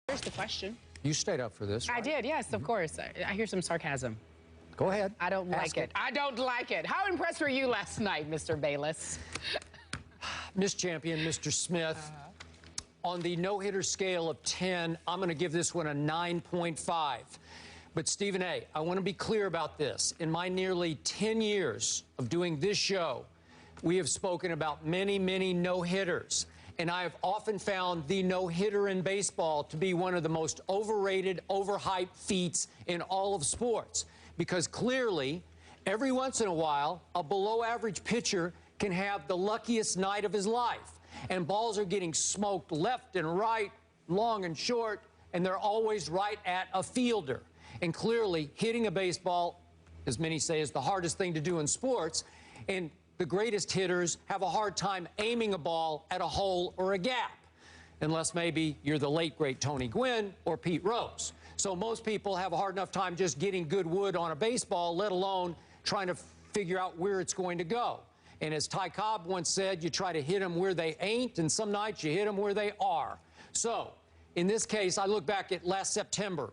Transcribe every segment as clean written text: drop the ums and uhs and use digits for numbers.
Here's the question. You stayed up for this, right? I did, yes, of course. I hear some sarcasm. Go ahead. I don't like it. I don't like it. How impressed were you last night, Mr. Bayless? Miss Champion, Mr. Smith, on the no-hitter scale of 10, I'm going to give this one a 9.5. But, Stephen A., I want to be clear about this. In my nearly 10 years of doing this show, we have spoken about many, many no-hitters. And I have often found the no-hitter in baseball to be one of the most overrated, overhyped feats in all of sports. Because clearly, every once in a while, a below-average pitcher can have the luckiest night of his life. And balls are getting smoked left and right, long and short, and they're always right at a fielder. And clearly, hitting a baseball, as many say, is the hardest thing to do in sports. And the greatest hitters have a hard time aiming a ball at a hole or a gap, unless maybe you're the late, great Tony Gwynn or Pete Rose. So most people have a hard enough time just getting good wood on a baseball, let alone trying to figure out where it's going to go. And as Ty Cobb once said, you try to hit them where they ain't, and some nights you hit them where they are. So in this case, I look back at last September.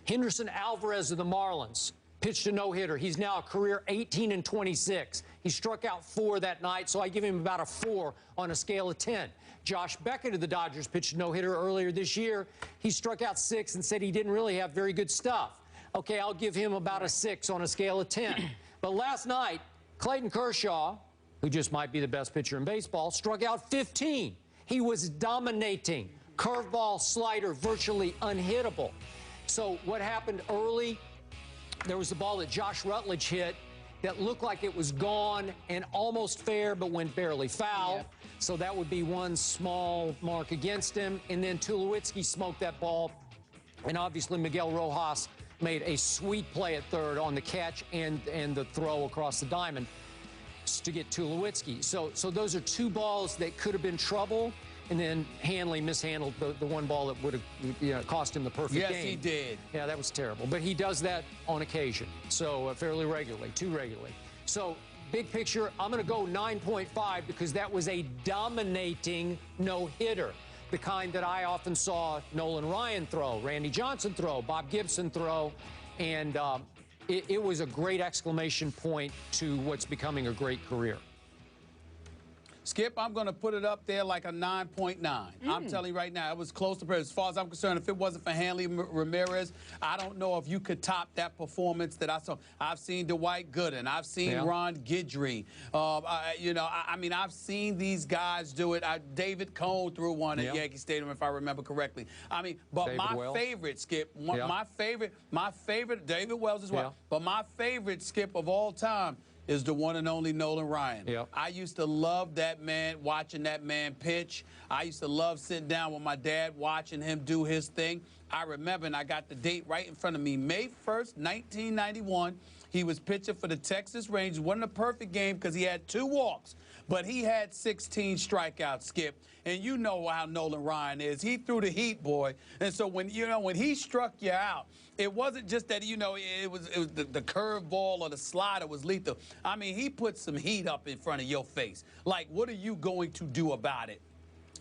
Henderson Alvarez of the Marlins pitched a no-hitter. He's now a career 18-26. He struck out 4 that night, so I give him about a 4 on a scale of 10. Josh Beckett of the Dodgers pitched a no-hitter earlier this year. He struck out 6 and said he didn't really have very good stuff. Okay, I'll give him about a 6 on a scale of 10. But last night, Clayton Kershaw, who just might be the best pitcher in baseball, struck out 15. He was dominating. Curveball, slider, virtually unhittable. So what happened early, there was a ball that Josh Rutledge hit that looked like it was gone and almost fair, but went barely foul. Yep. So that would be one small mark against him. And then Tulowitzki smoked that ball. And obviously Miguel Rojas made a sweet play at third on the catch and the throw across the diamond to get Tulowitzki. So those are 2 balls that could have been trouble. And then Hanley mishandled the one ball that would have cost him the perfect game. Yes, he did. Yeah, that was terrible. But he does that on occasion, so fairly regularly, too regularly. So big picture, I'm going to go 9.5 because that was a dominating no-hitter, the kind that I often saw Nolan Ryan throw, Randy Johnson throw, Bob Gibson throw, and it was a great exclamation point to what's becoming a great career. Skip, I'm going to put it up there like a 9.9. I'm telling you right now, it was close to, as far as I'm concerned, if it wasn't for Hanley Ramirez, I don't know if you could top that performance that I saw. I've seen Dwight Gooden. I've seen Ron Guidry. I mean, I've seen these guys do it. David Cone threw one at Yankee Stadium, if I remember correctly. I mean, but David my Wells. favorite, Skip, my favorite, David Wells as well, but my favorite, Skip, of all time is the one and only Nolan Ryan. Yep. I used to love that man, watching that man pitch. I used to love sitting down with my dad, watching him do his thing. I remember, and I got the date right in front of me, May 1st, 1991. He was pitching for the Texas Rangers. Wasn't a perfect game because he had 2 walks, but he had 16 strikeouts, Skip. And you know how Nolan Ryan is. He threw the heat, boy. And so when he struck you out, it wasn't just that, it was the curveball or the slider was lethal. I mean, he put some heat up in front of your face. Like, what are you going to do about it?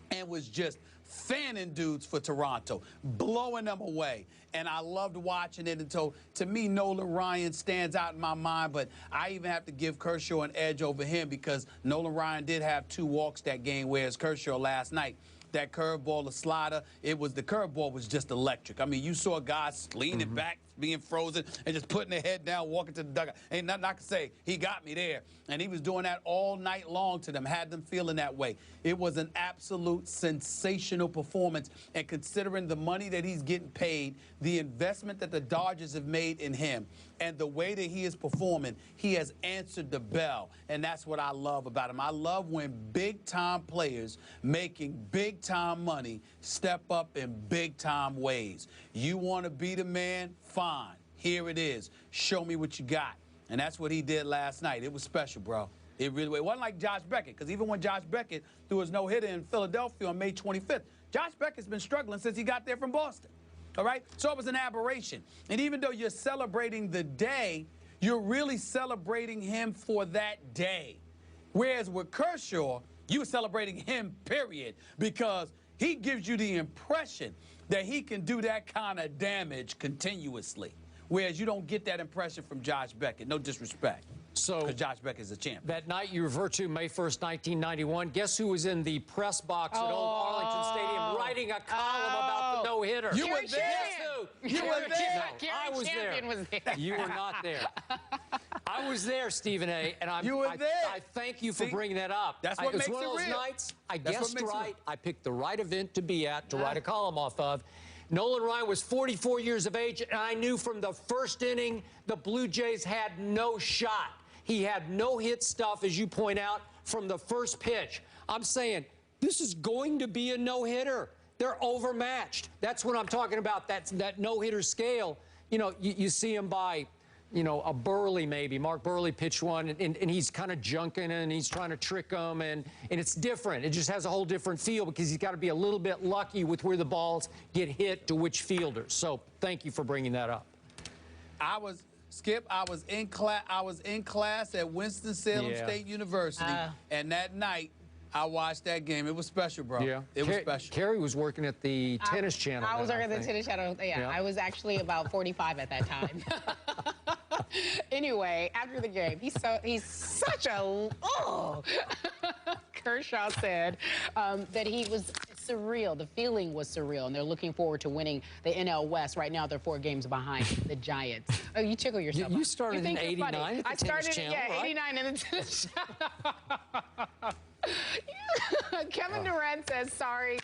And was just fanning dudes for Toronto, blowing them away. And I loved watching it. And so, to me, Nolan Ryan stands out in my mind. But I even have to give Kershaw an edge over him because Nolan Ryan did have 2 walks that game, whereas Kershaw last night, that curveball, the slider, the curveball was just electric. I mean, you saw guys leaning back, being frozen, and just putting their head down, walking to the dugout. Ain't nothing I can say. He got me there. And he was doing that all night long to them, had them feeling that way. It was an absolute sensational performance. And considering the money that he's getting paid, the investment that the Dodgers have made in him, and the way that he is performing, he has answered the bell. And that's what I love about him. I love when big-time players making big-time money step up in big-time ways. You want to be the man? Fine. Here it is. Show me what you got. And that's what he did last night. It was special, bro. It really was. It wasn't like Josh Beckett, because even when Josh Beckett threw his no-hitter in Philadelphia on May 25th, Josh Beckett's been struggling since he got there from Boston. All right? So it was an aberration. And even though you're celebrating the day, you're really celebrating him for that day. Whereas with Kershaw, you were celebrating him, period, because he gives you the impression that he can do that kind of damage continuously, whereas you don't get that impression from Josh Beckett. No disrespect. So, because Josh Beckett is a champion. That night you refer to, May 1st, 1991, guess who was in the press box at Old Arlington Stadium writing a column about the no-hitter? You were there. Guess who? You were there. I was there. You were not there. I was there, Stephen A., and you were there. I thank you for bringing that up. That's what makes it real. It's one of those nights I guessed right. I picked the right event to be at, to write a column off of. Nolan Ryan was 44 years of age, and I knew from the first inning the Blue Jays had no shot. He had no hit stuff, as you point out, from the first pitch. I'm saying this is going to be a no-hitter. They're overmatched. That's what I'm talking about, that no-hitter scale. You know, you see him by, you know, a Burley maybe. Mark Burley pitched one, and he's kind of junking and he's trying to trick them, and it's different. It just has a whole different feel because he's got to be a little bit lucky with where the balls get hit to which fielders. So thank you for bringing that up. Skip, I was in class at Winston-Salem State University, and that night I watched that game. It was special, bro. Yeah. It was special. Carrie was working at the tennis channel. I was working at the tennis channel. Yeah, I was actually about 45 at that time. Anyway, after the game, he's such a Kershaw said that he was surreal. The feeling was surreal, and they're looking forward to winning the NL West. Right now, they're 4 games behind the Giants. Oh, you tickle yourself. You started in '89 at the tennis channel, right? '89 in the tennis channel. Kevin Durant says sorry